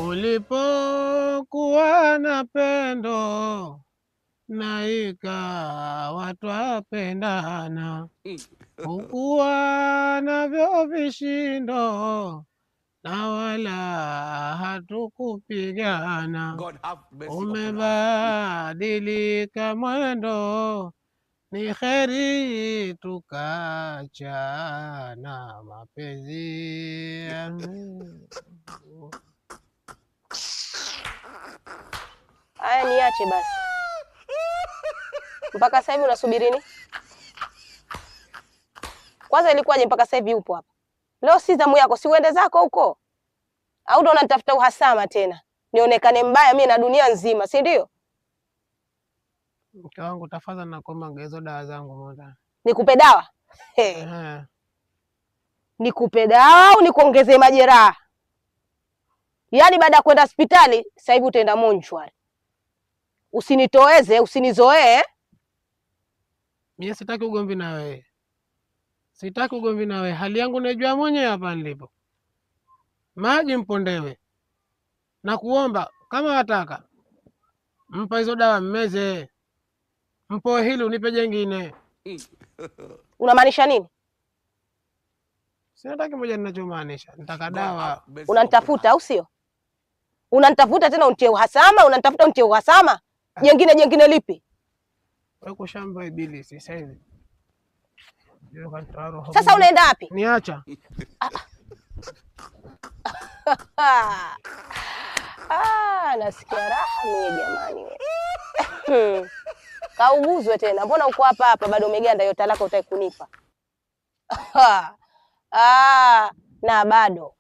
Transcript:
Ulipokuwa na pendo na ikawa twapendana, hukuwa navyo vishindo na wala hatukupigana. Umebadilika mwendo, ni kheri tukachana mapenzi. Haya, niache basi. Mpaka sasa hivi unasubiri nini? Kwanza ilikuwaje mpaka sasa hivi upo hapa? Leo si zamu yako, si uende zako huko? Au ndo unanitafuta uhasama tena? Nionekane mbaya mimi na dunia nzima, si ndio? Mke wangu tafadhali, nakuomba hizo dawa zangu moja. Nikupe dawa? Nikupe dawa au nikuongezee majeraha? Yaani baada ya kwenda hospitali sasa hivi utaenda monchwari. Usinitoeze, usinizoee. Mimi sitaki ugomvi na wewe. Sitaki ugomvi na wewe. Hali yangu najua mwenyewe hapa nilipo. Maji mpondewe. Na kuomba kama wataka mpa hizo dawa mmeze. Mpo hili unipe jengine. Unamaanisha nini? Sitaki moja ninachomaanisha. Nataka dawa. Unanitafuta au sio? Unanitafuta tena unitie uhasama, unanitafuta unitie uhasama? Jengine lipi? Wewe kushamba ibilisi sasa hivi. Sasa unaenda wapi? Niacha. Nasikia raha mimi jamani. Kauguzwe tena. Mbona uko hapa bado umeganda, hiyo talaka utaki kunipa? Na bado